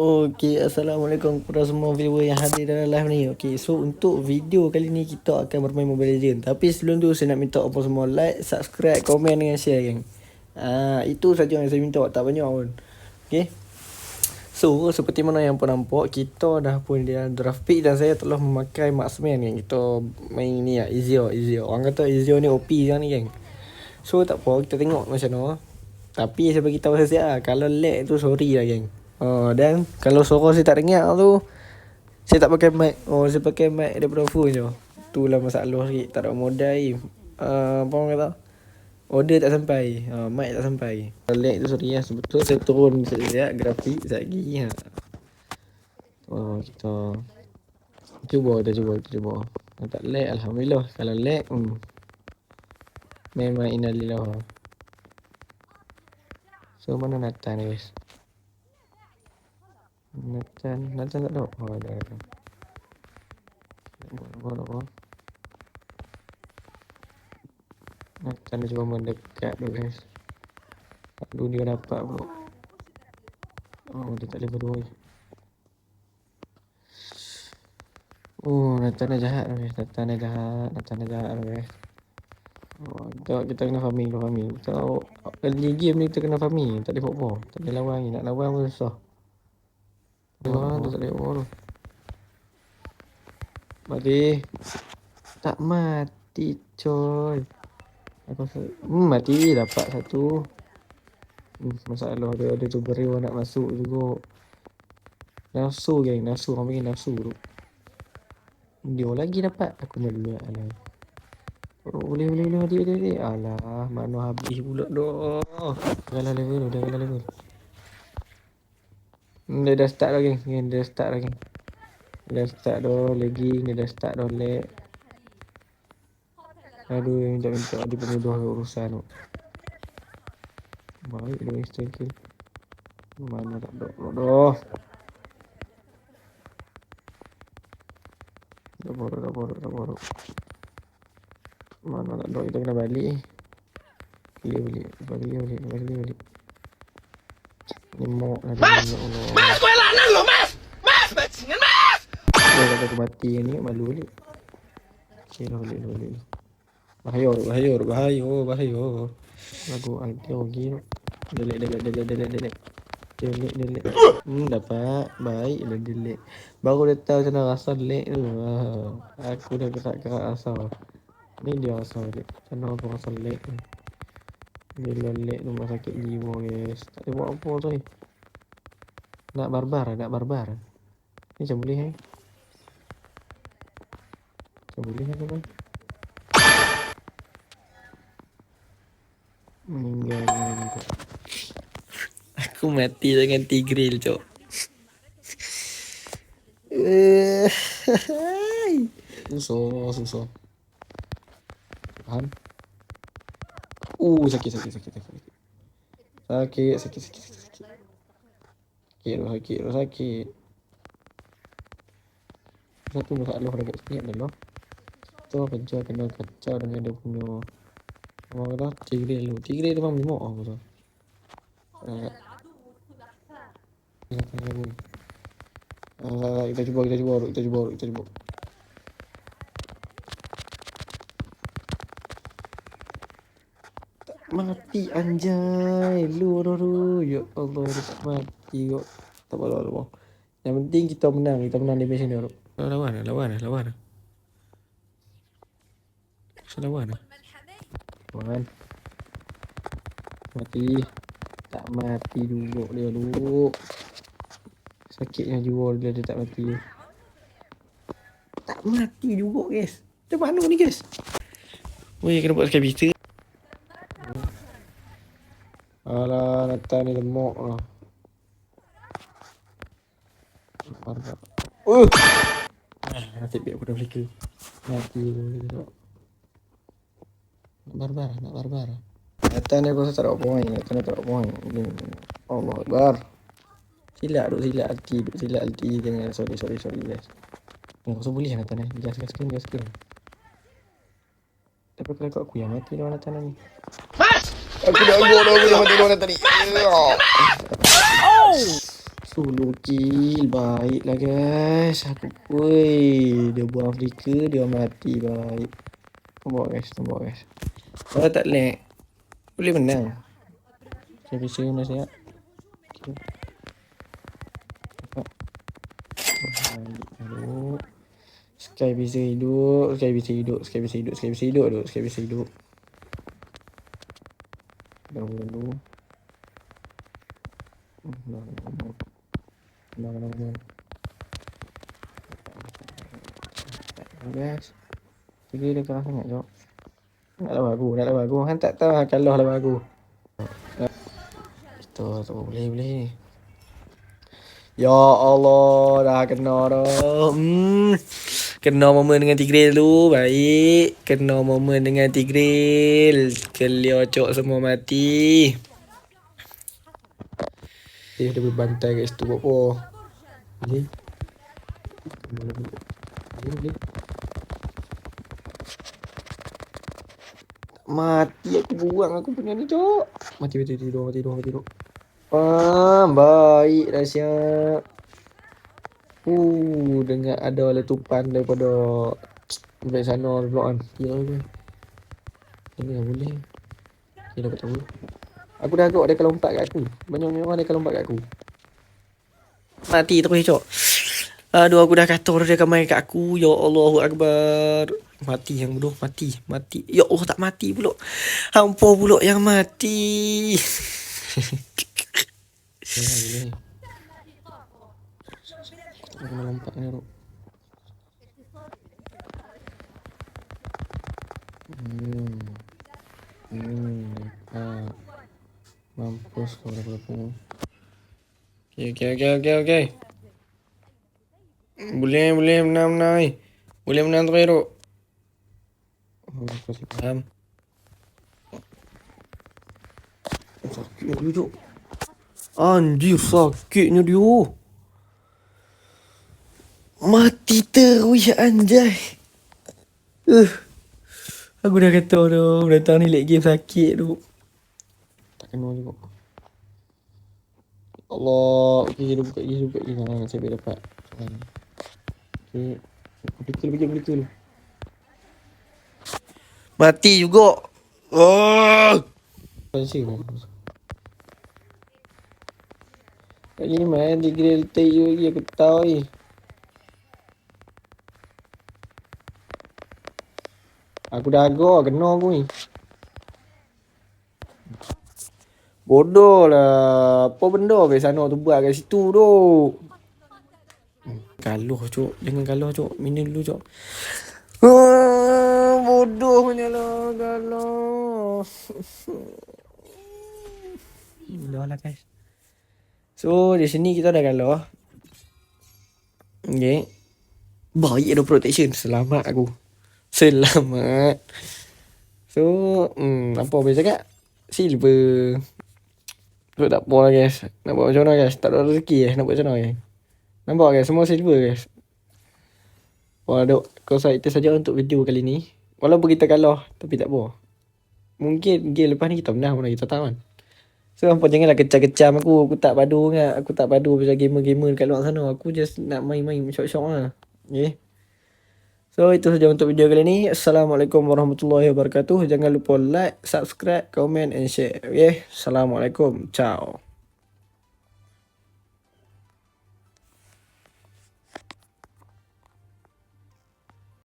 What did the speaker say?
Okey, Assalamualaikum kepada semua viewer yang hadir dalam live ni. Okey, so untuk video kali ni kita akan bermain Mobile Legends. Tapi sebelum tu saya nak minta apa semua like, subscribe, komen dengan share geng. Itu saja yang saya minta, tak banyak pun. Okey. So, seperti mana yang pun nampak, kita dah pun dia draft pick dan saya telah memakai marksman geng. Kita main ni lah, Ezio. Orang kata Ezio ni OP sekarang ni geng. So, tak apa, kita tengok macam mana. Tapi saya bagi tahu saya kalau lag tu sorry lah geng. Dan kalau suara saya tak dengar tu, saya tak pakai mic. Saya pakai mic daripada phone je. Itulah masalah sikit, tak ada modal. Apa orang kata? Order tak sampai. Mic tak sampai. Kalau lag tu sorry lah. Betul saya turun sekejap grafik sekejap lagi. Kita cuba. Kalau tak lag alhamdulillah. Kalau lag memang innalillah. So mana Nathan ni guys? Nathan tak ada. Ada. Apa? Nathan dia cuba mendekat tu guys. Aduh dia dapat bro. Dia tak level 2. Nathan dah jahat guys. Nathan dah jahat guys. Kita kena farming. Kita early game ni kita kena farming. Tak boleh buat apa. Tak boleh lawan ni. Nak lawan pun susah. Tu tak boleh buat tu. Tak mati coy. Mati dapat satu. Masalah dia tu beriwa nak masuk juga. Nafsu geng. Orang panggil nafsu tu. Dia lagi dapat. Aku malu lah. Boleh mati. Alah, mana habis pula dah. Dah level. Dia dah start dah geng. Dia dah start dah lagging. Dia dah start dah lag. Aduh, minta dia pemudah urusan tu. Baik dia instant kill. Mana tak ada dah. Dah bodoh. Mana tak ada, kita kena balik. Balik. Ni mok lah dia. Mas, kau lanan lo, Mas! Bajingan, Mas! Dia kata aku mati ni, malu balik. Okay, balik. Bahaya. Lagu idea lagi tu. Delete. Dapat. Baik lah delete. Baru dia tahu macam mana rasa delete tu. Aku dah tak rasa. Ni dia rasa delete. Macam mana aku rasa delete tu. Bila delete tu masa sakit jiwa guys. Tak boleh buat apa tu ni. Nak barbar. Ni macam boleh kan? Meninggal. Aku mati dengan Tigreal cok. Susah. Tahan. Sakit. Sakit. Satu masalah dekat sini adalah kita kerja kena kacau dengan dia punya apa kata Tigreal memang limau aku tu. Kita cuba. Mati anjay. Lu. Ya Allah, dia tak mati kok. Tak apa. Yang penting kita menang di match ni. Lawan. Mati. Tak mati dulu dia dulu. Sakitnya jiwa dia tak mati. Tak mati juga guys. Macam mana ni guys? Weh, kena buat sekali bisa. Alah, Nathan ni lemok lah. Nasib biar aku dah flicker. Mati tu. Nak barbar. Nathan ni aku rasa tak ada point. Allah Akbar. Silap alti. Jangan, sorry guys. Aku rasa boleh Nathan ni. Gaskan. Tapi kalau aku yang mati lawan Nathan ni. Mas! Aku dah yang mati lawan Nathan ni. Solo kill. Baiklah guys. Aku dia buang flicker, dia mati. Baik. Tembak guys. Kalau tak lag, boleh menang. Saya bisa guna saya. Okay. Baik. Sky bisa hidup. Dulu. Guys. Jadi dia kalah sangat jauh. Nak lawan aku. Han tak tahu kalah lawan aku. Itu boleh. Ya Allah, dah kena dah. Kena momen dengan Tigreal tu. Baik. Kena momen dengan Tigreal. Kelio cok semua mati. Dia berbantai kat situ buat apa? Boleh. Mati aku buang aku punya ni cok. Mati tidur. Baik dah siap. Dengar ada letupan daripada sampai sana pula kan. Kira ke. Ini tak boleh. Kira dapat tahu. Aku dah agak dia kalau lompat kat aku. Banyak orang dia kalau lompat kat aku. Mati terus cok. Aduh aku dah kata dia akan main kat aku. Ya Allahu Akbar. Mati yang bodoh. Mati. Ya Allah tak mati pula. Hampa pula yang mati. Boleh. Aku kena lompat ni tu. Mampus kau dah berapa. Okay. Boleh menang ni. Boleh menang terus tu. Aku faham. Sakit dia tu. Anjir sakitnya dia. Mati terus anjay. Aku dah kata tu. Datang ni late game sakit tu. Tak kena juga. Allah. Okay dia buka lagi. Saya boleh dapat. Okay. Betul. Mati juga. Pasal kan. Lagi ni main di grill tayo lagi aku tahu ni. Aku dah agak kena aku ni. Bodoh lah. Apa benda ke sana tu buat kat situ tu. Galuh cok. Jangan galuh cok. Minum dulu cok. Bodohnya lah galuh. Dah lah guys. So di sini kita dah galuh. Okay. Baik ada protection. Selamat aku. Selamat. So apa boleh cakap? Silver. So tak apa lah guys. Nak buat macam mana guys? Tak ada rezeki nak buat macam mana guys? Nampak guys? Semua silver guys. Kalau itu saja untuk video kali ni. Walaupun kita kalah, tapi tak apa. Mungkin game lepas ni kita menang pun kita tahu kan. So hampa janganlah kecam-kecam aku. Aku tak padu sangat. Aku tak padu macam gamer-gamer kat luar sana. Aku just nak main-main syok-syok lah. Okay. So itu saja untuk video kali ni. Assalamualaikum warahmatullahi wabarakatuh. Jangan lupa like, subscribe, comment and share. Okay. Assalamualaikum. Ciao.